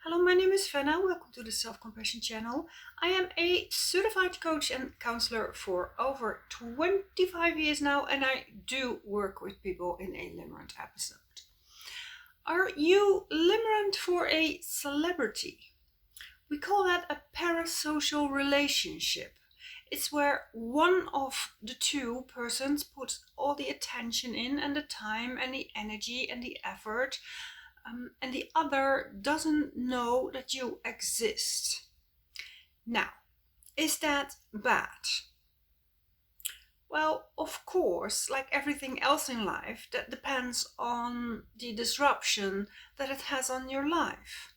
Hello, my name is Fenna. Welcome to the Self-Compassion channel. I am a certified coach and counselor for over 25 years now, and I do work with people in a limerent episode. Are you limerent for a celebrity? We call that a parasocial relationship. It's where one of the two persons puts all the attention in and the time and the energy and the effort, and the other doesn't know that you exist. Now, is that bad? Well, of course, like everything else in life, that depends on the disruption that it has on your life.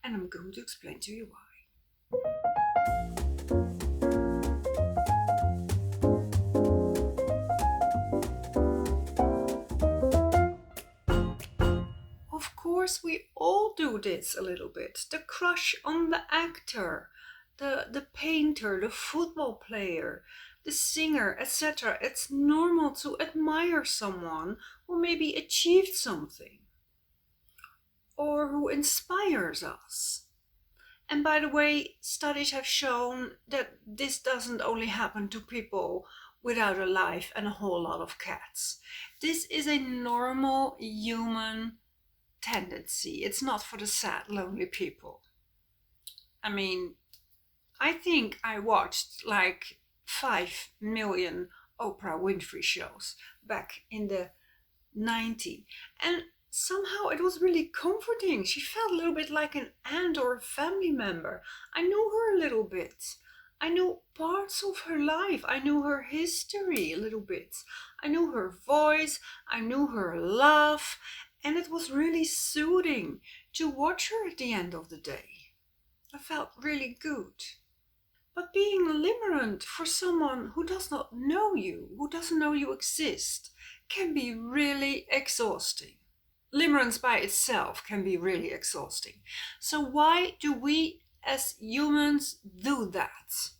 And I'm going to explain to you why. Of course, we all do this a little bit. The crush on the actor, the painter, the football player, the singer, etc. It's normal to admire someone who maybe achieved something or who inspires us. And by the way, studies have shown that this doesn't only happen to people without a life and a whole lot of cats. This is a normal human tendency. It's not for the sad, lonely people. I mean, I think I watched like 5 million Oprah Winfrey shows back in the 90s, and somehow it was really comforting. She felt a little bit like an aunt or a family member. I knew her a little bit. I knew parts of her life. I knew her history a little bit. I knew her voice. I knew her laugh. And it was really soothing to watch her at the end of the day. I felt really good. But being limerent for someone who does not know you, who doesn't know you exist, can be really exhausting. Limerence by itself can be really exhausting. So why do we as humans do that?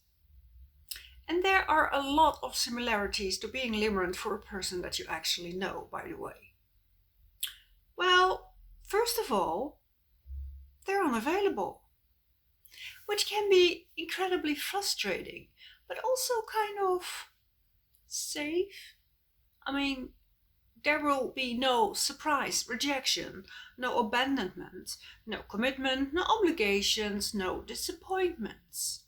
And there are a lot of similarities to being limerent for a person that you actually know, by the way. Well, first of all, they're unavailable, which can be incredibly frustrating, but also kind of safe. I mean, there will be no surprise rejection, no abandonment, no commitment, no obligations, no disappointments.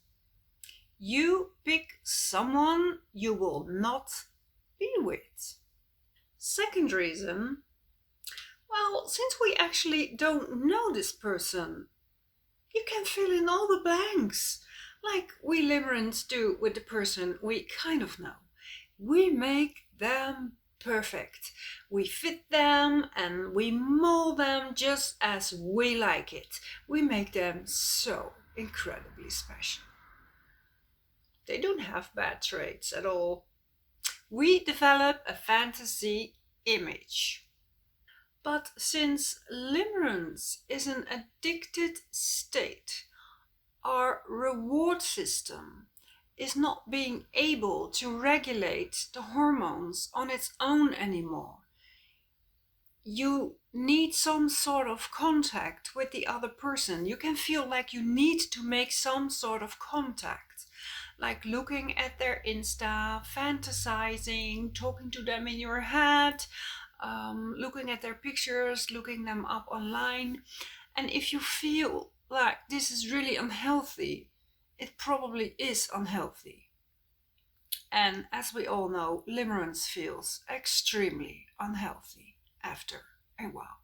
You pick someone you will not be with. Second reason, well, since we actually don't know this person, you can fill in all the blanks, like we limerents do with the person we kind of know. We make them perfect. We fit them and we mold them just as we like it. We make them so incredibly special. They don't have bad traits at all. We develop a fantasy image. But since limerence is an addicted state, our reward system is not being able to regulate the hormones on its own anymore. You need some sort of contact with the other person. You can feel like you need to make some sort of contact, like looking at their Insta, fantasizing, talking to them in your head, looking at their pictures, looking them up online. And if you feel like this is really unhealthy, it probably is unhealthy. And as we all know, limerence feels extremely unhealthy after a while.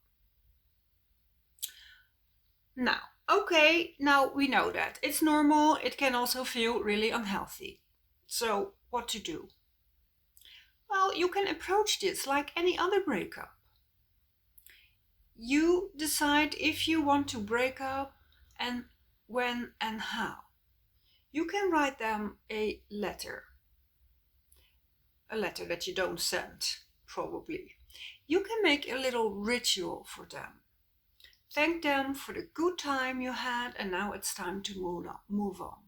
Now we know that. It's normal, it can also feel really unhealthy. So what to do? Well, you can approach this like any other breakup. You decide if you want to break up and when and how. You can write them a letter that you don't send, probably. You can make a little ritual for them. Thank them for the good time you had, and now it's time to move on.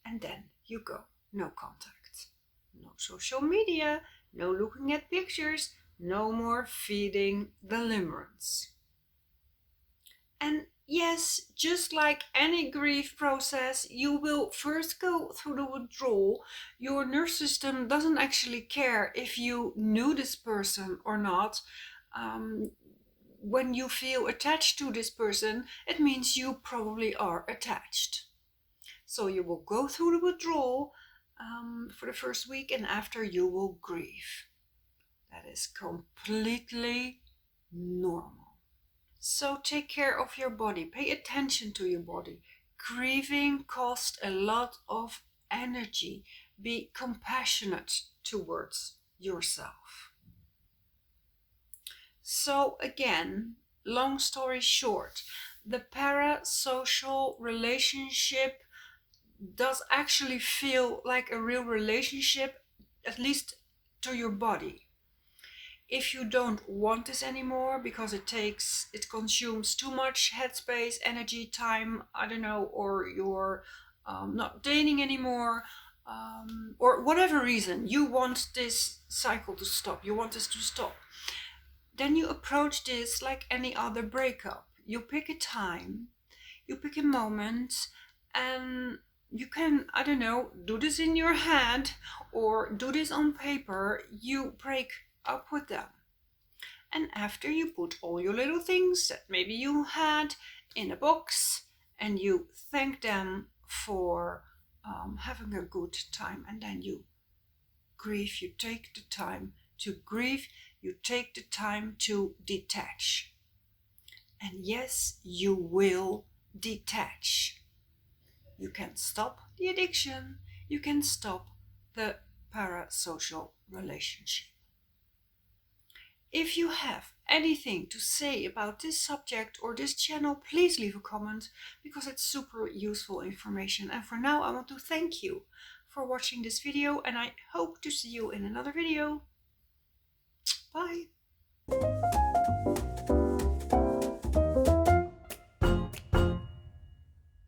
And then you go. No contact, no social media, no looking at pictures, no more feeding the limerence. And yes, just like any grief process, you will first go through the withdrawal. Your nervous system doesn't actually care if you knew this person or not. Um, when you feel attached to this person, it means you probably are attached. So you will go through the withdrawal for the first week, and after you will grieve. That is completely normal. So take care of your body. Pay attention to your body. Grieving costs a lot of energy. Be compassionate towards yourself. So again, long story short, the parasocial relationship does actually feel like a real relationship, at least to your body. If you don't want this anymore because it consumes too much headspace, energy, time, I don't know, or you're not dating anymore, or whatever reason, you want this cycle to stop, you want this to stop, then you approach this like any other breakup. You pick a time, you pick a moment, and you can, I don't know, do this in your head or do this on paper. You break up with them. And after you put all your little things that maybe you had in a box and you thank them for having a good time, and then you grieve, you take the time to grieve, you take the time to detach. And yes, you will detach. You can stop the addiction, you can stop the parasocial relationship. If you have anything to say about this subject or this channel, please leave a comment, because it's super useful information. And for now, I want to thank you for watching this video, and I hope to see you in another video. Bye!